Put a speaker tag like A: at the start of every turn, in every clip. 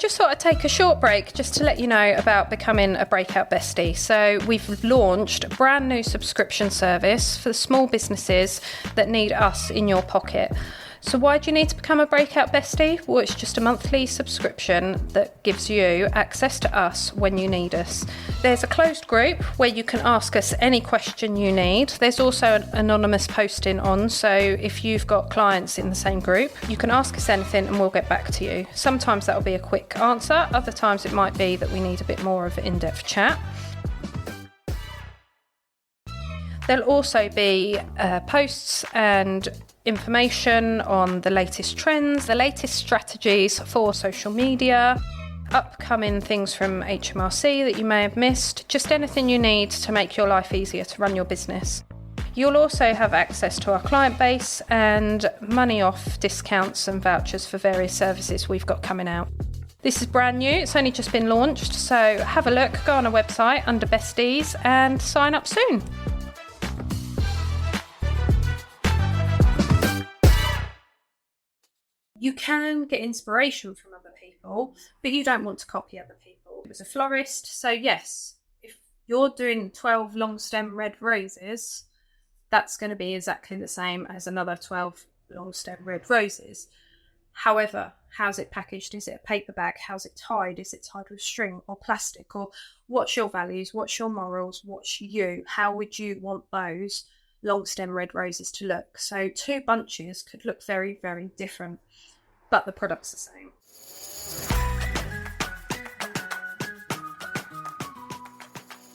A: just thought I'd take a short break just to let you know about becoming a Breakout Bestie. So we've launched a brand new subscription service for the small businesses that need us in your pocket. So why do you need to become a Breakout Bestie? Well, it's just a monthly subscription that gives you access to us when you need us. There's a closed group where you can ask us any question you need. There's also an anonymous posting on, so if you've got clients in the same group, you can ask us anything and we'll get back to you. Sometimes that'll be a quick answer, other times it might be that we need a bit more of an in-depth chat. There'll also be posts and information on the latest trends, the latest strategies for social media, upcoming things from HMRC that you may have missed, just anything you need to make your life easier to run your business. You'll also have access to our client base and money off discounts and vouchers for various services we've got coming out. This is brand new, it's only just been launched, so have a look, go on our website under Besties and sign up soon. You can get inspiration from other people, but you don't want to copy other people. It was a florist, so yes, if you're doing 12 long stem red roses, that's going to be exactly the same as another 12 long stem red roses. However, how's it packaged? Is it a paper bag? How's it tied? Is it tied with string or plastic? Or what's your values? What's your morals? What's you? How would you want those long stem red roses to look? So 2 bunches could look very, very different, but the product's the same.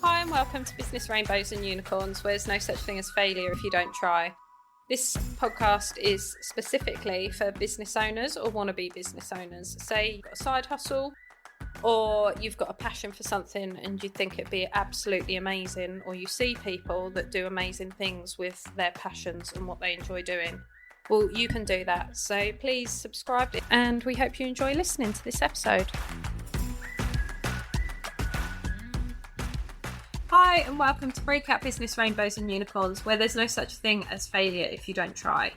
A: Hi and welcome to Business Rainbows and Unicorns, where there's no such thing as failure if you don't try. This podcast is specifically for business owners or wannabe business owners. Say you've got a side hustle, or you've got a passion for something and you think it'd be absolutely amazing, or you see people that do amazing things with their passions and what they enjoy doing. Well, you can do that. So please subscribe, and we hope you enjoy listening to this episode. Hi, and welcome to Breakout Business Rainbows and Unicorns, where there's no such thing as failure if you don't try.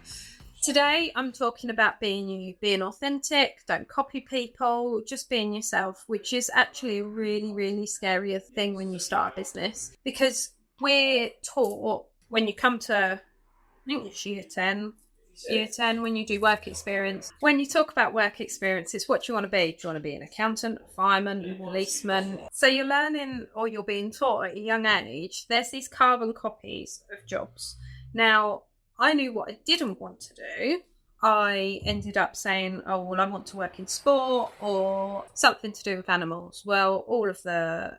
A: Today, I'm talking about being you, being authentic, don't copy people, just being yourself, which is actually a really, really scary thing when you start a business, because we're taught when you come to, I think it's year 10, when you do work experience. When you talk about work experience, it's what you want to be. Do you want to be an accountant, a fireman, a policeman? So you're learning, or you're being taught at a young age, there's these carbon copies of jobs. Now, I knew what I didn't want to do. I ended up saying, oh, well, I want to work in sport or something to do with animals. Well, all of the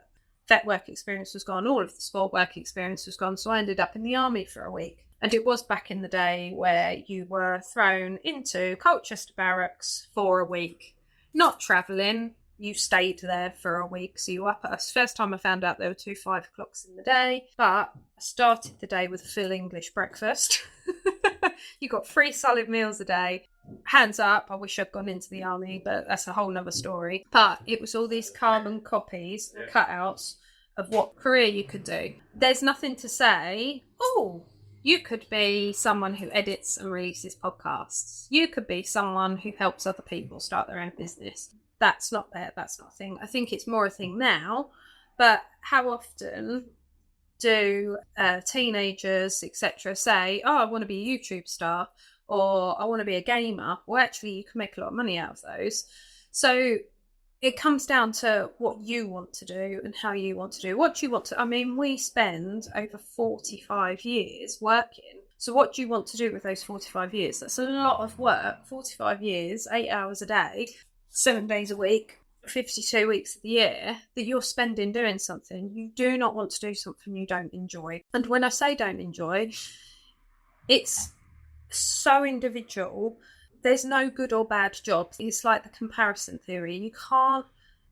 A: vet work experience was gone. All of the sport work experience was gone. So I ended up in the army for a week. And it was back in the day where you were thrown into Colchester Barracks for a week, not travelling. You stayed there for a week. So you were up at us. First time I found out there were 2 5 o'clocks in the day, but I started the day with a full English breakfast. You got 3 solid meals a day. Hands up, I wish I'd gone into the army, but that's a whole nother story. But it was all these carbon copies and cutouts of what career you could do. There's nothing to say, oh, you could be someone who edits and releases podcasts. You could be someone who helps other people start their own business. That's not there. That's not a thing. I think it's more a thing now. But how often do teenagers, etc., say, oh, I want to be a YouTube star, or I want to be a gamer? Well, actually, you can make a lot of money out of those. So it comes down to what you want to do and how you want to do what you want to. I mean, we spend over 45 years working. So what do you want to do with those 45 years? That's a lot of work. 45 years, 8 hours a day, 7 days a week, 52 weeks of the year that you're spending doing something. You do not want to do something you don't enjoy. And when I say don't enjoy, it's so individual. There's no good or bad job. It's like the comparison theory. You can't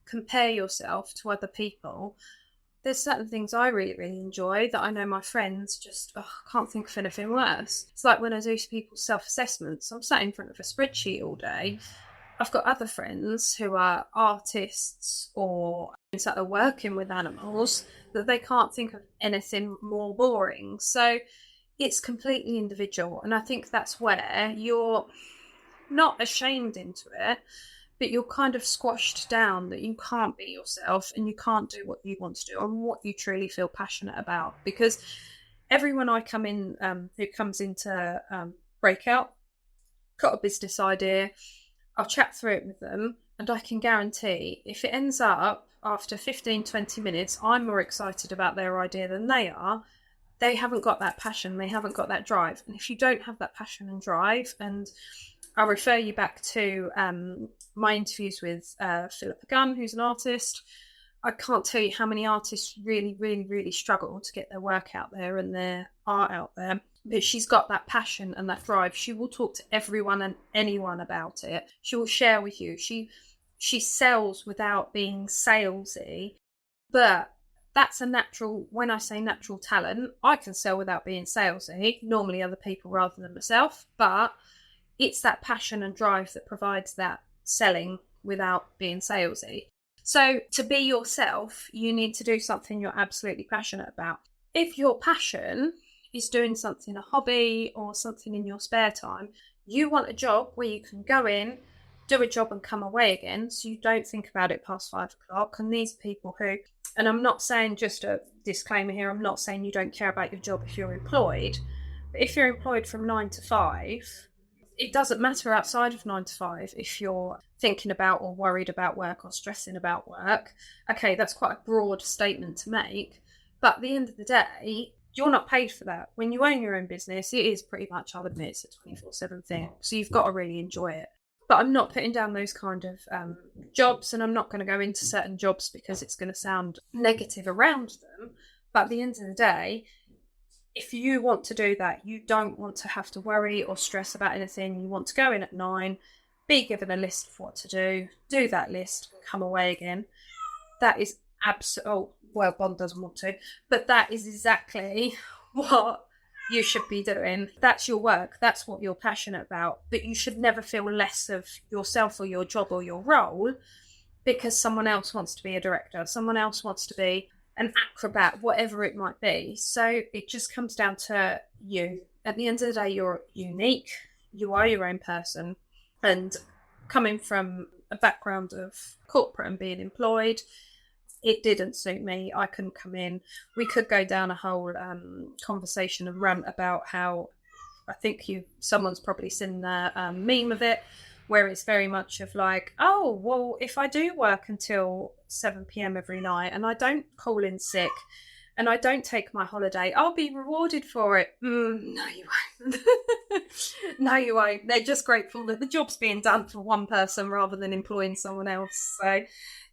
A: compare yourself to other people. There's certain things I really, really enjoy that I know my friends just can't think of anything worse. It's like when I do people's self-assessments, I'm sat in front of a spreadsheet all day. I've got other friends who are artists or that are working with animals that they can't think of anything more boring. So it's completely individual. And I think that's where you're not ashamed into it, but you're kind of squashed down that you can't be yourself and you can't do what you want to do and what you truly feel passionate about. Because everyone I come in, who comes into breakout, got a business idea, I'll chat through it with them, and I can guarantee if it ends up after 15, 20 minutes, I'm more excited about their idea than they are. They haven't got that passion, they haven't got that drive. And if you don't have that passion and drive, and I'll refer you back to my interviews with Philippa Gunn, who's an artist. I can't tell you how many artists really, really, really struggle to get their work out there and their art out there. But she's got that passion and that drive. She will talk to everyone and anyone about it. She will share with you. She sells without being salesy. But that's a natural, when I say natural talent, I can sell without being salesy. Normally other people rather than myself. But it's that passion and drive that provides that selling without being salesy. So to be yourself, you need to do something you're absolutely passionate about. If your passion is doing something, a hobby or something in your spare time, you want a job where you can go in, do a job and come away again, so you don't think about it past 5 o'clock. And these people who, and I'm not saying, just a disclaimer here, I'm not saying you don't care about your job if you're employed, but if you're employed from 9 to 5, it doesn't matter outside of 9 to 5 if you're thinking about or worried about work or stressing about work. Okay, that's quite a broad statement to make, but at the end of the day, you're not paid for that. When you own your own business, it is pretty much, I'll admit, it's a 24/7 thing, so you've got to really enjoy it. But I'm not putting down those kind of jobs, and I'm not going to go into certain jobs because it's going to sound negative around them. But at the end of the day, if you want to do that, you don't want to have to worry or stress about anything. You want to go in at 9, be given a list of what to do that list, come away again. That is absolutely, well, Bond doesn't want to, but that is exactly what you should be doing. That's your work. That's what you're passionate about. But you should never feel less of yourself or your job or your role because someone else wants to be a director, someone else wants to be an acrobat, whatever it might be. So it just comes down to you. At the end of the day, you're unique. You are your own person. And coming from a background of corporate and being employed, it didn't suit me. I couldn't come in. We could go down a whole conversation and rant about how, I think someone's probably seen the meme of it, where it's very much of like, oh, well, if I do work until 7 p.m. every night and I don't call in sick and I don't take my holiday, I'll be rewarded for it. No, you won't. No, you won't. They're just grateful that the job's being done for one person rather than employing someone else. So,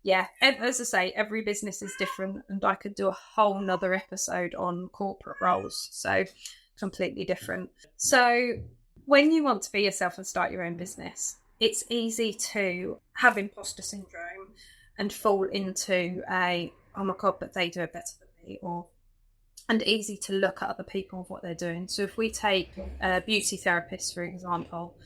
A: yeah, as I say, every business is different, and I could do a whole nother episode on corporate roles. So, completely different. So, when you want to be yourself and start your own business, it's easy to have imposter syndrome and fall into oh my God, but they do it better than me, and easy to look at other people and what they're doing. So if we take beauty therapists, for example,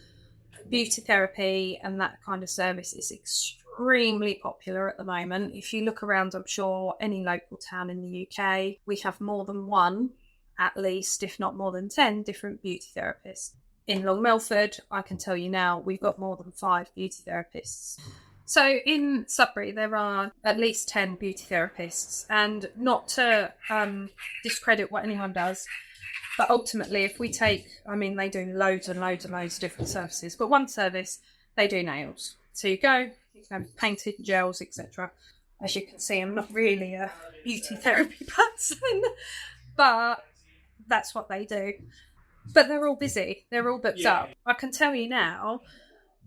A: beauty therapy and that kind of service is extremely popular at the moment. If you look around, I'm sure any local town in the UK, we have more than one, at least, if not more than 10 different beauty therapists. In Long Melford, I can tell you now, we've got more than 5 beauty therapists. So in Sudbury, there are at least 10 beauty therapists. And not to discredit what anyone does, but ultimately, if we take, they do loads and loads and loads of different services. But one service, they do nails. So you go, you can have painted gels, etc. As you can see, I'm not really a beauty therapy person, but that's what they do. But they're all busy. They're all booked up. I can tell you now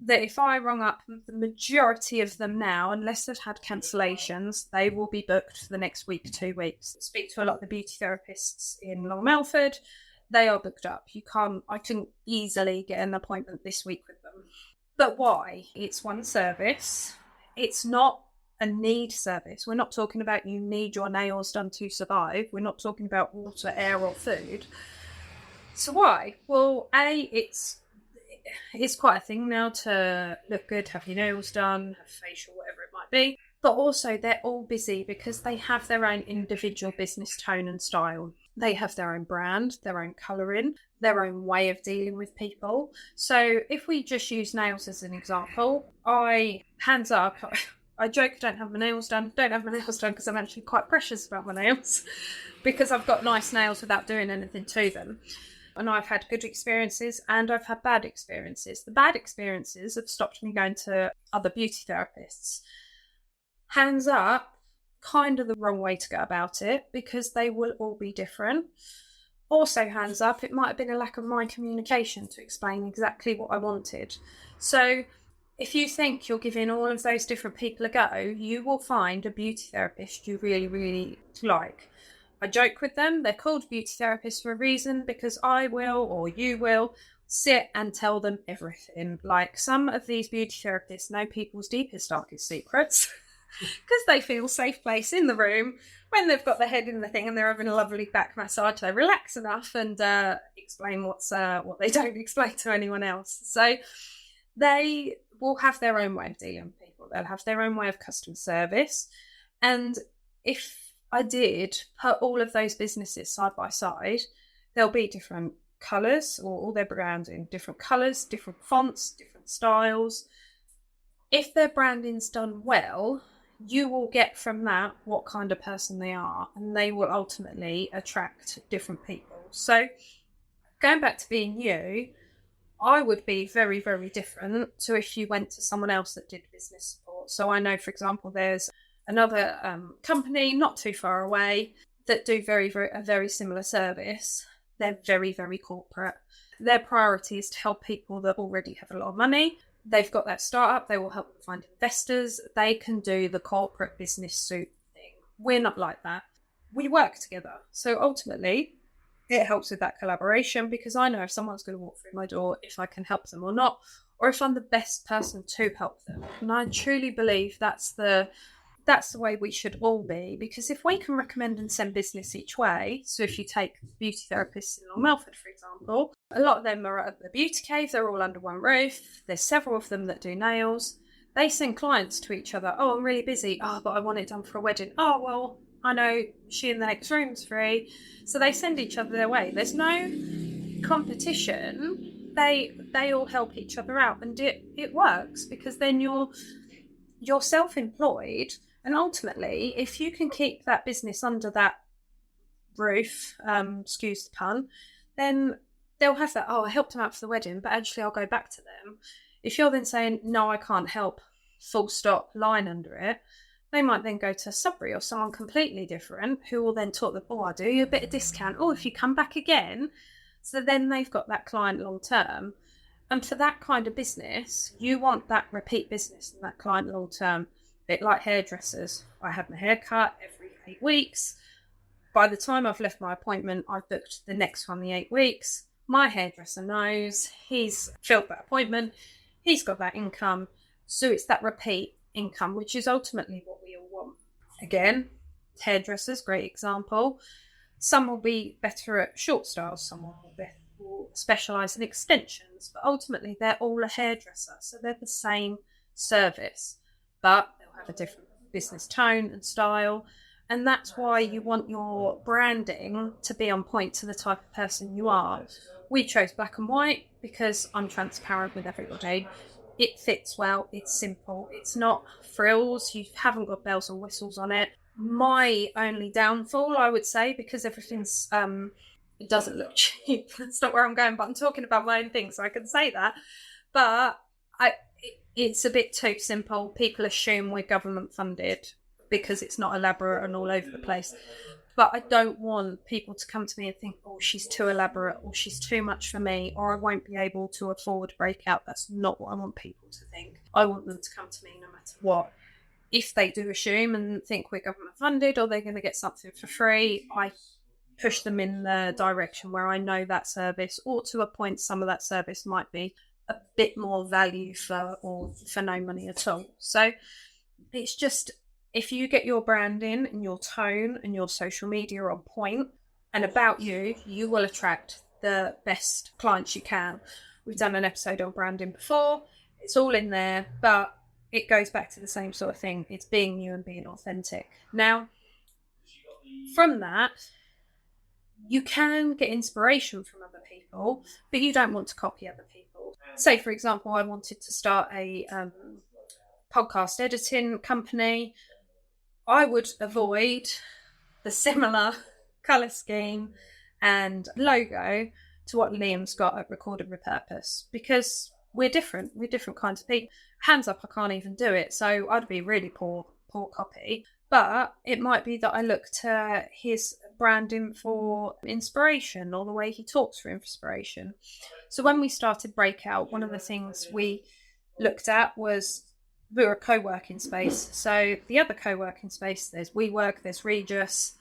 A: that if I rung up the majority of them now, unless they've had cancellations, they will be booked for the next week, 2 weeks. I speak to a lot of the beauty therapists in Long Melford. They are booked up. I can easily get an appointment this week with them. But why? It's one service. It's not a need service. We're not talking about you need your nails done to survive. We're not talking about water, air or food. So why? Well, it's quite a thing now to look good, have your nails done, have facial, whatever it might be. But also they're all busy because they have their own individual business tone and style. They have their own brand, their own colouring, their own way of dealing with people. So if we just use nails as an example, hands up, I joke I don't have my nails done. Don't have my nails done because I'm actually quite precious about my nails because I've got nice nails without doing anything to them. And I've had good experiences and I've had bad experiences. The bad experiences have stopped me going to other beauty therapists. Hands up, kind of the wrong way to go about it because they will all be different. Also, hands up, it might have been a lack of my communication to explain exactly what I wanted. So if you think you're giving all of those different people a go, you will find a beauty therapist you really, really like. I joke with them, they're called beauty therapists for a reason because I will, or you will, sit and tell them everything. Like some of these beauty therapists know people's deepest, darkest secrets because they feel safe place in the room when they've got their head in the thing and they're having a lovely back massage. They relax enough and explain what they don't explain to anyone else. So they will have their own way of dealing with people. They'll have their own way of customer service. And if I did put all of those businesses side by side, there'll be different colours or all their branding, different colours, different fonts, different styles. If their branding's done well, you will get from that what kind of person they are, and they will ultimately attract different people. So going back to being you, I would be very, very different to if you went to someone else that did business support. So I know, for example, there's another company not too far away that do a very similar service. They're very, very corporate. Their priority is to help people that already have a lot of money. They've got that startup. They will help find investors. They can do the corporate business suit thing. We're not like that. We work together. So ultimately, it helps with that collaboration because I know if someone's going to walk through my door, if I can help them or not, or if I'm the best person to help them. And I truly believe that's the way we should all be, because if we can recommend and send business each way, so if you take beauty therapists in Long Melford, for example, a lot of them are at the beauty cave, they're all under one roof, there's several of them that do nails, they send clients to each other. Oh, I'm really busy. Oh, but I want it done for a wedding. Oh, well, I know she in the next room's free. So they send each other their way. There's no competition. They all help each other out, and it works because then you're self-employed, and ultimately if you can keep that business under that roof, excuse the pun, then they'll have that, oh, I helped them out for the wedding, but actually I'll go back to them. If you're then saying, no, I can't help, full stop, line under it, they might then go to Sudbury or someone completely different who will then talk them, oh, I'll do you a bit of discount. Oh, if you come back again. So then they've got that client long term. And for that kind of business, you want that repeat business and that client long term. A bit like hairdressers. I have my hair cut every 8 weeks. By the time I've left my appointment, I've booked the next one, the 8 weeks. My hairdresser knows he's filled that appointment. He's got that income. So it's that repeat income, which is ultimately what we all want. Again, hairdressers, great example. Some will be better at short styles, some will specialise in extensions, but ultimately they're all a hairdresser, so they're the same service, but they'll have a different business tone and style. And that's why you want your branding to be on point to the type of person you are. We chose black and white because I'm transparent with everybody. It fits well, it's simple, it's not frills, you haven't got bells or whistles on it. My only downfall, I would say, because everything's it doesn't look cheap, that's not where I'm going, but I'm talking about my own thing, so I can say that. But it's a bit too simple. People assume we're government funded because it's not elaborate and all over the place. But I don't want people to come to me and think, oh, she's too elaborate, or she's too much for me, or I won't be able to afford breakout. That's not what I want people to think. I want them to come to me no matter what. If they do assume and think we're government funded or they're going to get something for free, I push them in the direction where I know that service, or to a point some of that service might be a bit more value for no money at all. So it's just, if you get your branding and your tone and your social media on point and about you, you will attract the best clients you can. We've done an episode on branding before. It's all in there, but it goes back to the same sort of thing. It's being you and being authentic. Now, from that, You can get inspiration from other people, but you don't want to copy other people. Say, for example, I wanted to start a podcast editing company. I would avoid the similar colour scheme and logo to what Liam's got at Record and Repurpose, because we're different. We're different kinds of people. Hands up, I can't even do it. So I'd be really poor copy. But it might be that I look to his branding for inspiration, or the way he talks for inspiration. So when we started Breakout, one of the things we looked at was, we were a co-working space. So the other co-working space, there's WeWork, there's Regus,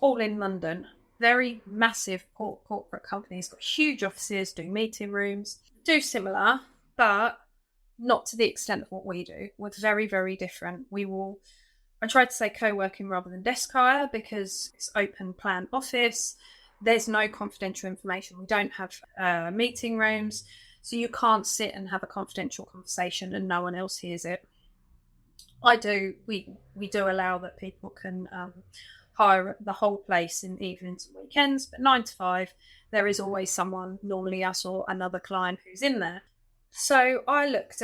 A: all in London. Very massive corporate companies, got huge offices, do meeting rooms, do similar, but not to the extent of what we do. We're very, very different. I tried to say co-working rather than desk hire, because it's open plan office. There's no confidential information. We don't have meeting rooms, so you can't sit and have a confidential conversation and no one else hears it. We do allow that people can hire the whole place in evenings and weekends, but 9 to 5, there is always someone, normally us or another client, who's in there. So I looked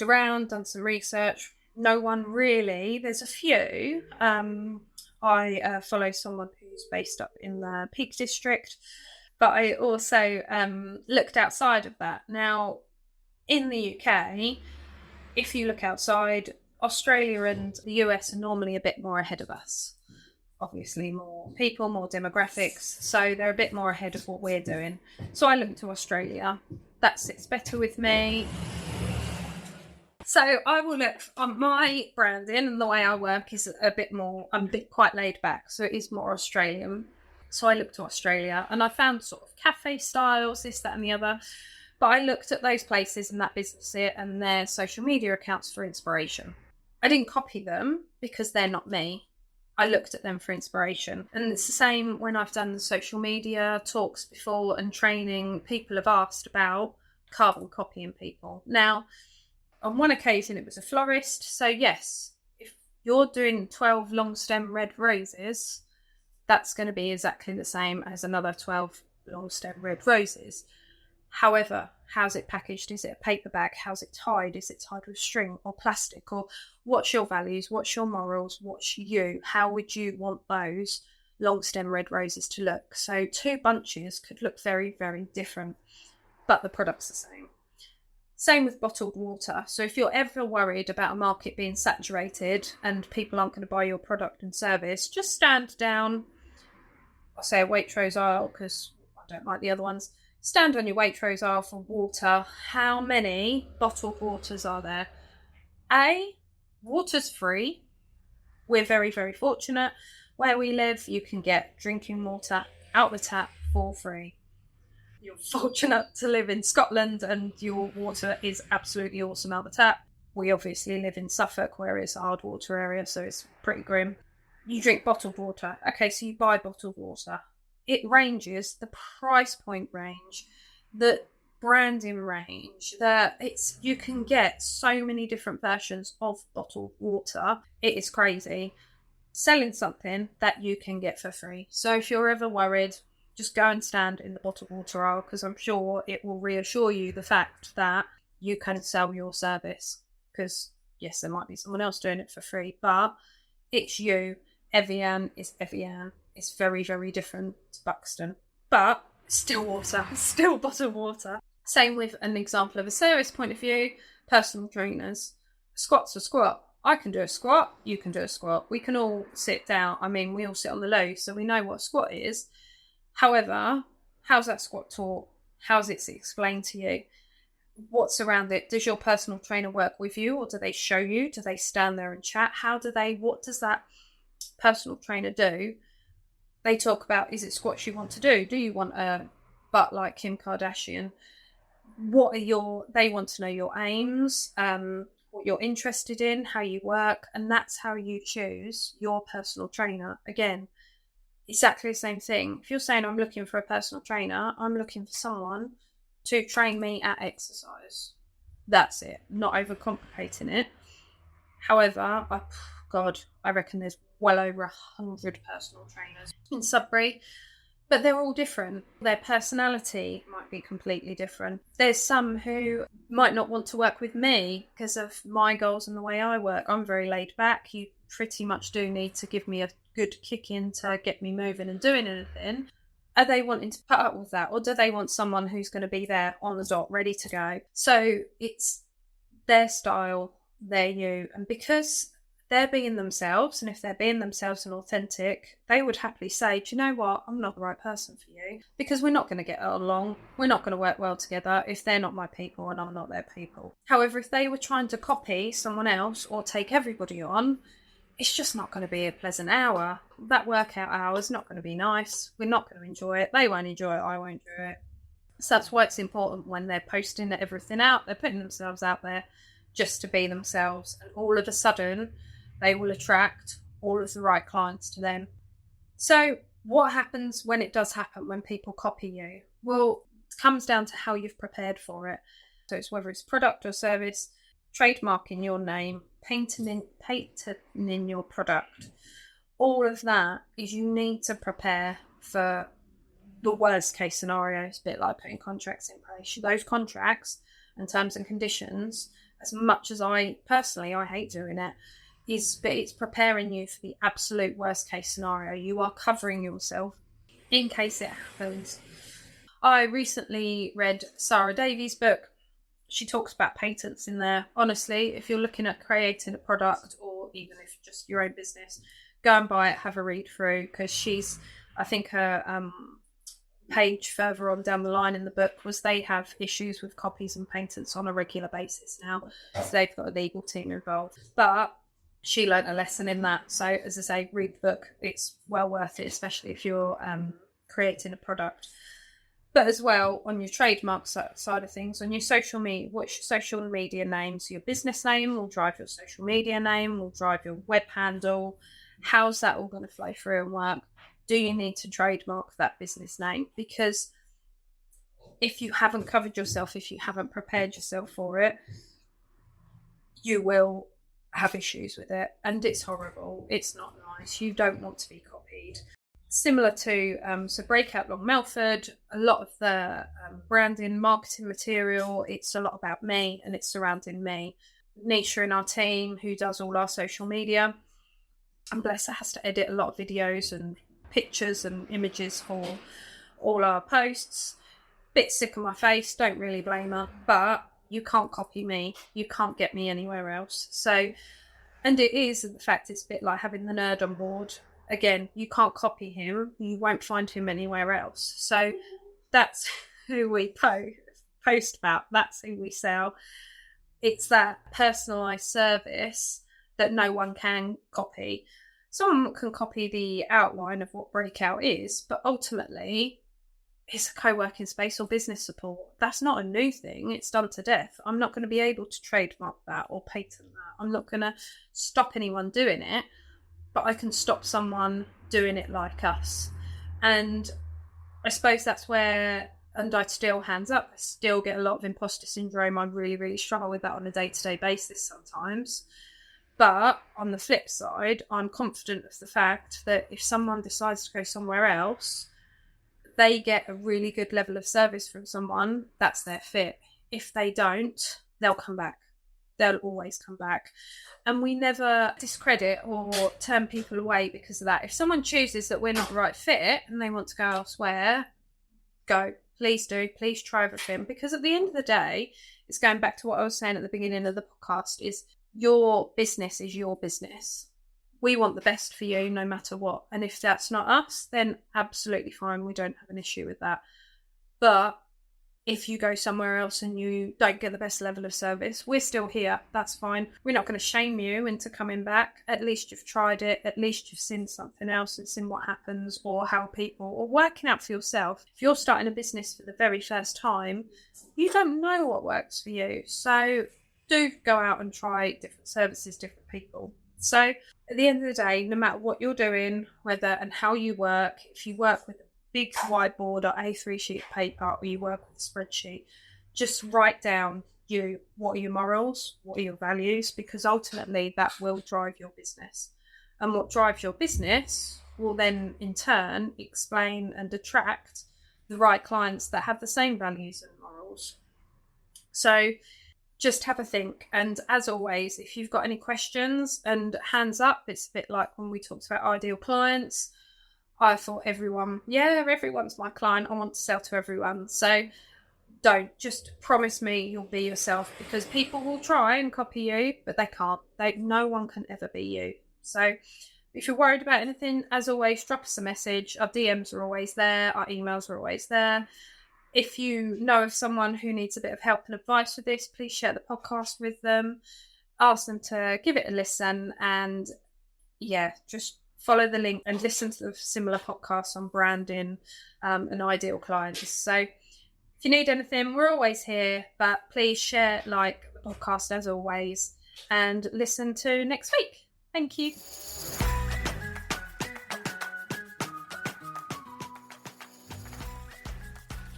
A: around, done some research. No one really. There's a few. I follow someone who's based up in the Peak District, but I also looked outside of that. Now, in the UK, if you look outside, Australia and the US are normally a bit more ahead of us. Obviously, more people, more demographics, so they're a bit more ahead of what we're doing. So I looked to Australia. That sits better with me. So I will look on my branding, and the way I work is a bit more, I'm quite laid back, so it is more Australian. So I looked to Australia and I found sort of cafe styles, this, that and the other. But I looked at those places and that business and their social media accounts for inspiration. I didn't copy them because they're not me. I looked at them for inspiration. And it's the same when I've done the social media talks before and training. People have asked about carbon copying people. Now, on one occasion, it was a florist. So yes, if you're doing 12 long stem red roses, that's going to be exactly the same as another 12 long stem red roses. However, how's it packaged? Is it a paper bag? How's it tied? Is it tied with string or plastic? Or what's your values? What's your morals? What's you? How would you want those long stem red roses to look? So 2 bunches could look very, very different, but the product's the same. Same with bottled water. So if you're ever worried about a market being saturated and people aren't going to buy your product and service, just stand down. I'll say a Waitrose aisle because I don't like the other ones. Stand on your Waitrose aisle for water. How many bottled waters are there? Water's free. We're very, very fortunate. Where we live, you can get drinking water out the tap for free. You're fortunate to live in Scotland and your water is absolutely awesome out the tap. We obviously live in Suffolk, where it's a hard water area, so it's pretty grim. You drink bottled water. Okay, so you buy bottled water. It ranges, the price point range, the branding range, you can get so many different versions of bottled water. It is crazy. Selling something that you can get for free. So if you're ever worried, just go and stand in the bottled water aisle, because I'm sure it will reassure you the fact that you can sell your service. Because yes, there might be someone else doing it for free, but it's you. Evian is Evian. It's very, very different to Buxton, but still water, still bottled water. Same with an example of a service point of view, personal trainers. Squat's a squat. I can do a squat, you can do a squat. We can all sit down. I mean, we all sit on the low, so we know what a squat is. However, how's that squat taught? How's it explained to you? What's around it? Does your personal trainer work with you, or do they show you? Do they stand there and chat? What does that personal trainer do? They talk about, is it squats you want to do? Do you want a butt like Kim Kardashian? They want to know your aims, what you're interested in, how you work, and that's how you choose your personal trainer. Again, exactly the same thing. If you're saying I'm looking for a personal trainer, I'm looking for someone to train me at exercise. That's it. Not overcomplicating it. However, I reckon there's well over 100 personal trainers in Sudbury. But they're all different. Their personality might be completely different. There's some who might not want to work with me because of my goals and the way I work. I'm very laid back. You pretty much do need to give me a good kick in to get me moving and doing anything. Are they wanting to put up with that? Or do they want someone who's going to be there on the dot, ready to go? So it's their style, they're you. And because they're being themselves, and if they're being themselves and authentic, they would happily say, do you know what, I'm not the right person for you, because we're not going to get along, we're not going to work well together if they're not my people and I'm not their people. However, if they were trying to copy someone else or take everybody on, it's just not going to be a pleasant hour. That workout hour is not going to be nice. We're not going to enjoy it. They won't enjoy it, I won't do it. So that's why it's important when they're posting everything out, they're putting themselves out there just to be themselves, and all of a sudden they will attract all of the right clients to them. So what happens when it does happen, when people copy you? Well, it comes down to how you've prepared for it. So it's whether it's product or service, trademarking your name, patenting your product. All of that is you need to prepare for the worst case scenario. It's a bit like putting contracts in place. Those contracts and terms and conditions, as much as I hate doing it, but it's preparing you for the absolute worst case scenario. You are covering yourself in case it happens. I recently read Sarah Davies' book. She talks about patents in there. Honestly, if you're looking at creating a product, or even if just your own business, go and buy it, have a read through, because I think her page further on down the line in the book was they have issues with copies and patents on a regular basis now. So they've got a legal team involved. But she learnt a lesson in that. So as I say, read the book. It's well worth it, especially if you're creating a product. But as well, on your trademark side of things, on your social media, what's your social media name? So your business name will drive your social media name, will drive your web handle. How's that all going to flow through and work? Do you need to trademark that business name? Because if you haven't covered yourself, if you haven't prepared yourself for it, you will have issues with it. And it's horrible. It's not nice. You don't want to be copied. Similar to so Breakout Long Melford, a lot of the branding, marketing material, it's a lot about me and it's surrounding me. Nisha in our team, who does all our social media, and bless her, has to edit a lot of videos and pictures and images for all our posts. Bit sick of my face, don't really blame her, but you can't copy me, you can't get me anywhere else. So, and it is the fact, it's a bit like having the nerd on board. Again, you can't copy him, you won't find him anywhere else. So that's who we post about, that's who we sell. It's that personalised service that no one can copy. Someone can copy the outline of what Breakout is, but ultimately it's a co-working space or business support. That's not a new thing. It's done to death. I'm not going to be able to trademark that or patent that. I'm not going to stop anyone doing it, but I can stop someone doing it like us. And I suppose that's where, and I still, hands up, I still get a lot of imposter syndrome. I really, really struggle with that on a day-to-day basis sometimes. But on the flip side, I'm confident of the fact that if someone decides to go somewhere else, they get a really good level of service from someone, that's their fit. If they don't, they'll come back. They'll always come back. And we never discredit or turn people away because of that. If someone chooses that we're not the right fit and they want to go elsewhere, go. Please do. Please try everything. Because at the end of the day, it's going back to what I was saying at the beginning of the podcast, is your business is your business. We want the best for you no matter what. And if that's not us, then absolutely fine. We don't have an issue with that. But if you go somewhere else and you don't get the best level of service, we're still here. That's fine. We're not going to shame you into coming back. At least you've tried it. At least you've seen something else and seen what happens, or how people, or working out for yourself. If you're starting a business for the very first time, you don't know what works for you. So do go out and try different services, different people. So at the end of the day, no matter what you're doing, whether and how you work, if you work with a big whiteboard or A3 sheet of paper, or you work with a spreadsheet, just write down what are your morals, what are your values, because ultimately that will drive your business. And what drives your business will then in turn explain and attract the right clients that have the same values and morals. So just have a think. And as always, if you've got any questions, and hands up, it's a bit like when we talked about ideal clients. I thought everyone's my client. I want to sell to everyone. So don't just promise me you'll be yourself, because people will try and copy you, but they can't. No one can ever be you. So if you're worried about anything, as always, drop us a message. Our DMs are always there. Our emails are always there. If you know of someone who needs a bit of help and advice with this, please share the podcast with them. Ask them to give it a listen, and just follow the link and listen to the similar podcasts on branding and ideal clients. So if you need anything, we're always here, but please share, like the podcast as always, and listen to next week. Thank you.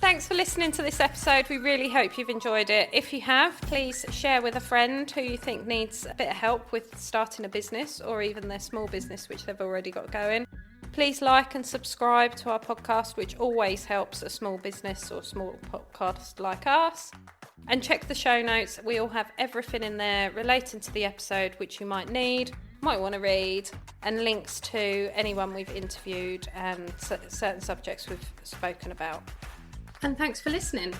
A: Thanks for listening to this episode. We really hope you've enjoyed it. If you have, please share with a friend who you think needs a bit of help with starting a business, or even their small business which they've already got going. Please like and subscribe to our podcast, which always helps a small business or small podcast like us. And check the show notes. We all have everything in there relating to the episode which you might need, might want to read, and links to anyone we've interviewed and certain subjects we've spoken about. And thanks for listening.